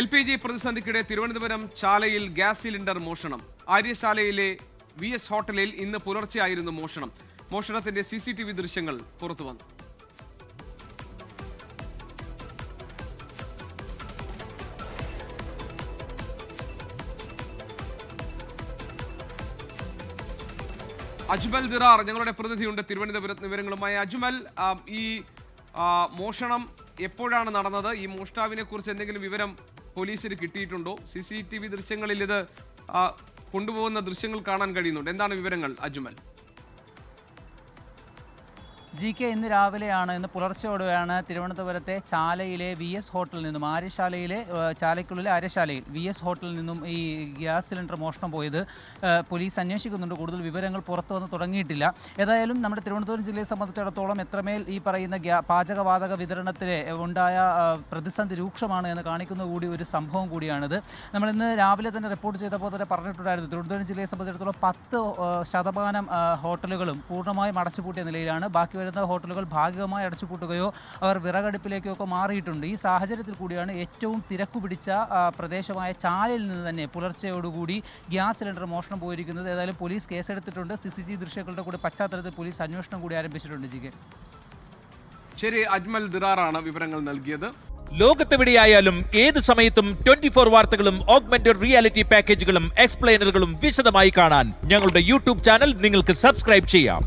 LPG പ്രതിസന്ധിക്കിടെ Thiruvananthapuram ചാലയിൽ gas cylinder മോഷണം. ആര്യശാലയിലെ VS ഹോട്ടലിൽ ഇന്ന് പുലർച്ചെയായിരുന്നു മോഷണം. മോഷണത്തിന്റെ CCTV ദൃശ്യങ്ങൾ പുറത്തുവന്നു. അജ്മൽ ദിറാർ ഞങ്ങളുടെ പ്രതിനിധിയുണ്ട് തിരുവനന്തപുരത്ത് വിവരങ്ങളുമായി. അജ്മൽ, ഈ മോഷണം എപ്പോഴാണ് നടന്നത്? ഈ മോഷ്ടാവിനെ കുറിച്ച് എന്തെങ്കിലും വിവരം പോലീസിന് കിട്ടിയിട്ടുണ്ടോ? CCTV ദൃശ്യങ്ങളിൽ ഇത് കൊണ്ടുപോകുന്ന ദൃശ്യങ്ങൾ കാണാൻ കഴിയുന്നുണ്ട്. എന്താണ് വിവരങ്ങൾ അജ്മൽ? GK ഇന്ന് രാവിലെയാണ്, ഇന്ന് പുലർച്ചയോടെയാണ് തിരുവനന്തപുരത്തെ ചാലയിലെ VS ഹോട്ടലിൽ നിന്നും ചാലയ്ക്കുള്ളിലെ ആര്യശാലയിൽ VS ഹോട്ടലിൽ നിന്നും ഈ ഗ്യാസ് സിലിണ്ടർ മോഷണം പോയത്. പോലീസ് അന്വേഷിക്കുന്നുണ്ട്. കൂടുതൽ വിവരങ്ങൾ പുറത്തു വന്ന് തുടങ്ങിയിട്ടില്ല. ഏതായാലും നമ്മുടെ തിരുവനന്തപുരം ജില്ലയെ സംബന്ധിച്ചിടത്തോളം എത്രമേൽ ഈ പറയുന്ന പാചകവാതക വിതരണത്തിൽ ഉണ്ടായ പ്രതിസന്ധി രൂക്ഷമാണ് എന്ന് കാണിക്കുന്ന കൂടി ഒരു സംഭവം കൂടിയാണിത്. നമ്മൾ ഇന്ന് രാവിലെ തന്നെ റിപ്പോർട്ട് ചെയ്തപ്പോൾ തന്നെ പറഞ്ഞിട്ടുണ്ടായിരുന്നു, തിരുവനന്തപുരം ജില്ലയെ സംബന്ധിച്ചിടത്തോളം 10% ഹോട്ടലുകളും പൂർണ്ണമായും അടച്ചുപൂട്ടിയ നിലയിലാണ്. ബാക്കി വരുന്ന ഹോട്ടലുകൾ ഭാഗികമായി അടച്ചുപൂട്ടുകയോ അവർ വിറകടുപ്പിലേക്കോ ഒക്കെ മാറിയിട്ടുണ്ട്. ഈ സാഹചര്യത്തിൽ കൂടിയാണ് ഏറ്റവും തിരക്കു പിടിച്ച പ്രദേശമായ ചാലയിൽ നിന്ന് തന്നെ പുലർച്ചയോടുകൂടി ഗ്യാസ് സിലിണ്ടർ മോഷണം പോയിരിക്കുന്നത്. ഏതായാലും പോലീസ് കേസെടുത്തിട്ടുണ്ട്. CCTV ദൃശ്യങ്ങളുടെ കൂടി പശ്ചാത്തലത്തിൽ പോലീസ് അന്വേഷണം കൂടി ആരംഭിച്ചിട്ടുണ്ട്. GK ശരി, അജ്മൽ ദിറാറാണ് വിവരങ്ങൾ നൽകിയത്. ലോകത്തെവിടെയായാലും ഏത് സമയത്തും 24 വാർത്തകളും ഓഗ്മെന്റഡ് റിയാലിറ്റി പാക്കേജുകളും എക്സ്പ്ലെയിനറുകളും വിശദമായി കാണാൻ ഞങ്ങളുടെ YouTube ചാനൽ നിങ്ങൾക്ക് സബ്സ്ക്രൈബ് ചെയ്യാം.